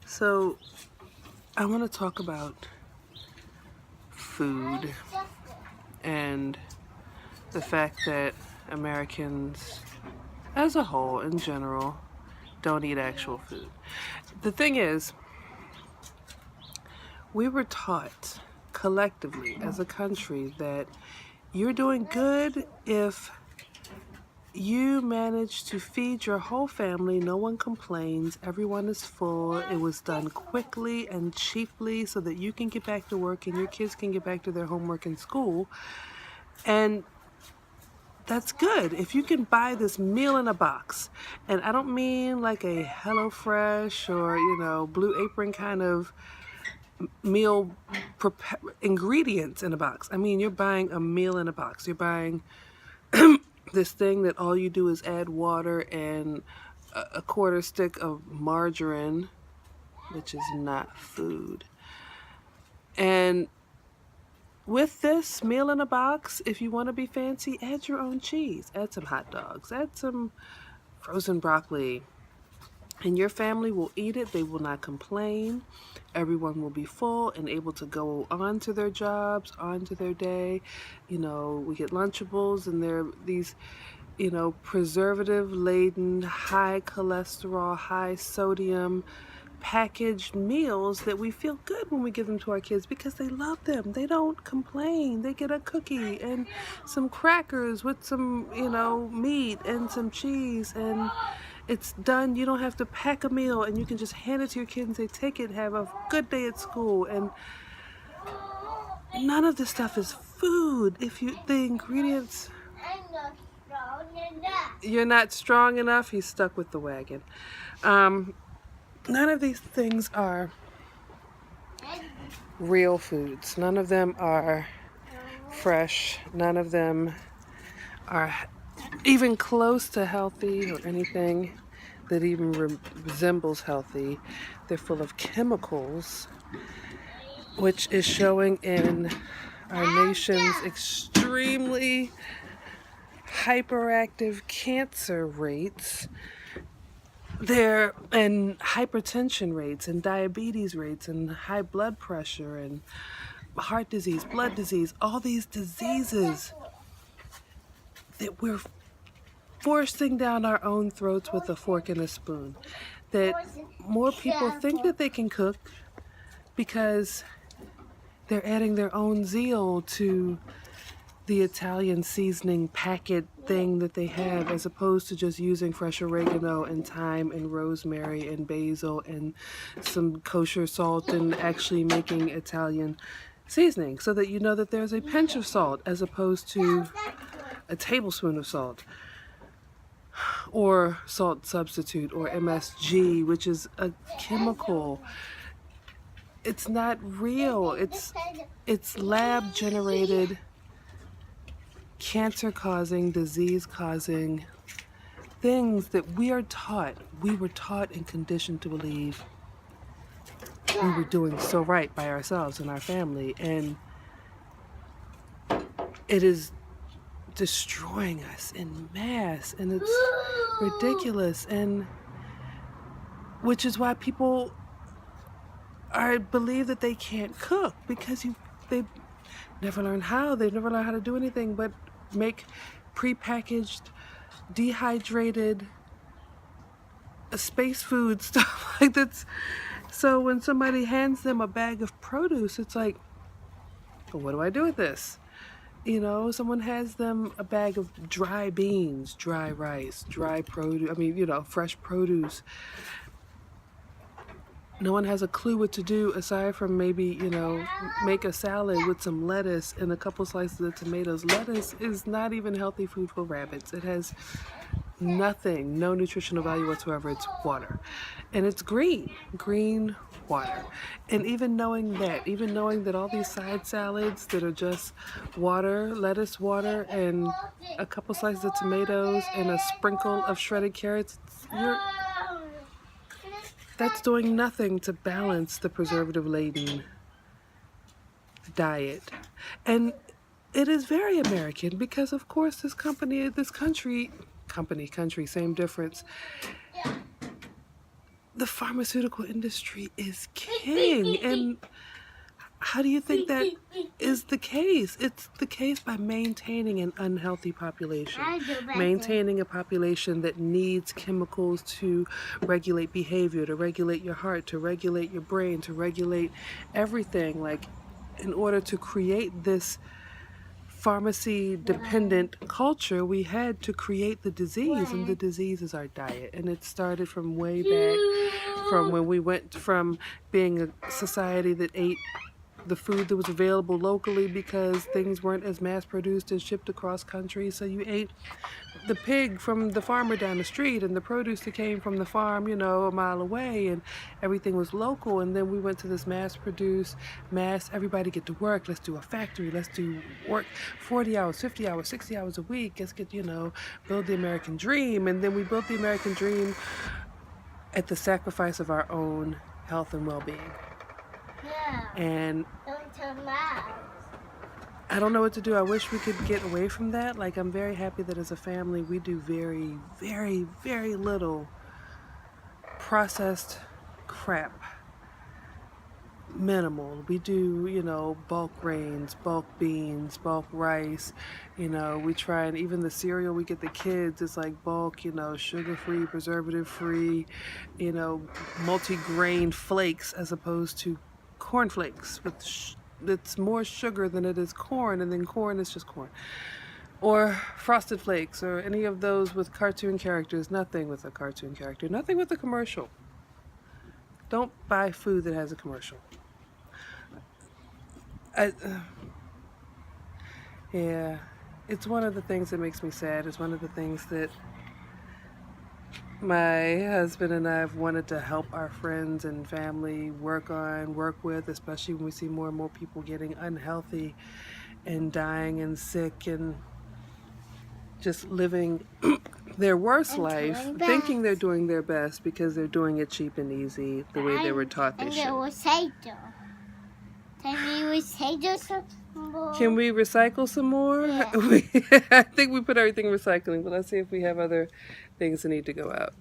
So I want to talk about food and the fact that Americans as a whole in general don't eat actual food. The thing is, we were taught collectively as a country that you're doing good if you manage to feed your whole family, no one complains, everyone is full, it was done quickly and cheaply so that you can get back to work and your kids can get back to their homework in school. And that's good. If you can buy this meal in a box, and I don't mean like a HelloFresh or, Blue Apron kind of meal ingredients in a box. I mean, you're buying a meal in a box. You're buying this thing that all you do is add water and a quarter stick of margarine, which is not food. And with this meal in a box, if you want to be fancy, add your own cheese, add some hot dogs, add some frozen broccoli, and your family will eat it. They will not complain. Everyone will be full and able to go on to their jobs, on to their day. We get Lunchables, and they're these, preservative-laden, high cholesterol, high sodium packaged meals that we feel good when we give them to our kids because they love them. They don't complain. They get a cookie and some crackers with some, meat and some cheese, and it's done. You don't have to pack a meal, and you can just hand it to your kid and say, take it, have a good day at school. And none of this stuff is food. The ingredients, you're not strong enough. He's stuck with the wagon. None of these things are real foods. None of them are fresh. None of them are even close to healthy or anything that even resembles healthy. They're full of chemicals, which is showing in our nation's extremely hyperactive cancer rates. And hypertension rates and diabetes rates and high blood pressure and heart disease, blood disease, all these diseases that we're forcing down our own throats with a fork and a spoon. That more people think that they can cook because they're adding their own zeal to the Italian seasoning packet thing that they have, as opposed to just using fresh oregano and thyme and rosemary and basil and some kosher salt and actually making Italian seasoning, so that you know that there's a pinch of salt as opposed to a tablespoon of salt, or salt substitute, or MSG, which is a chemical. It's not real. It's lab generated, cancer-causing, disease-causing things that we were taught and conditioned to believe we were doing so right by ourselves and our family, and it is destroying us in mass, and it's ridiculous, and which is why people believe that they can't cook, because they've never learned how. They've never learned how to do anything but make prepackaged, dehydrated, space food stuff like that. So when somebody hands them a bag of produce, it's like, well, what do I do with this? Someone has them a bag of dry beans, dry rice, dry produce, fresh produce. No one has a clue what to do aside from maybe, make a salad with some lettuce and a couple slices of tomatoes. Lettuce is not even healthy food for rabbits. It has nothing, no nutritional value whatsoever. It's water. And it's green water. And even knowing that all these side salads that are just water, lettuce water, and a couple slices of tomatoes and a sprinkle of shredded carrots, that's doing nothing to balance the preservative-laden diet. And it is very American because, of course, this country, same difference. the pharmaceutical industry is king. And how do you think that is the case? It's the case by maintaining an unhealthy population, maintaining a population that needs chemicals to regulate behavior, to regulate your heart, to regulate your brain, to regulate everything. Like, in order to create this pharmacy dependent culture, we had to create the disease, and the disease is our diet. And it started from way back, from when we went from being a society that ate the food that was available locally because things weren't as mass produced and shipped across country. So you ate the pig from the farmer down the street and the produce that came from the farm, you know, a mile away, and everything was local. And then we went to this mass produced, everybody get to work, let's do a factory, let's do work 40 hours, 50 hours, 60 hours a week, let's get, you know, build the American dream. And then we built the American dream at the sacrifice of our own health and well-being. And I don't know what to do. I wish we could get away from that. Like, I'm very happy that as a family we do very, very, very little processed crap. Minimal. We do, you know, bulk grains, bulk beans, bulk rice. You know, we try, and even the cereal we get the kids is like bulk, you know, sugar-free, preservative-free, you know, multi-grain flakes as opposed to cornflakes with it's more sugar than it is corn, and then corn is just corn. Or Frosted Flakes, or any of those with cartoon characters. Nothing with a cartoon character. Nothing with a commercial. Don't buy food that has a commercial. Yeah, it's one of the things that makes me sad. It's one of the things that my husband and I have wanted to help our friends and family work with, especially when we see more and more people getting unhealthy and dying and sick and just living their worst life, thinking they're doing their best because they're doing it cheap and easy the way they were taught they should. Can we recycle some more? Yeah. I think we put everything in recycling, but let's see if we have other things that need to go out.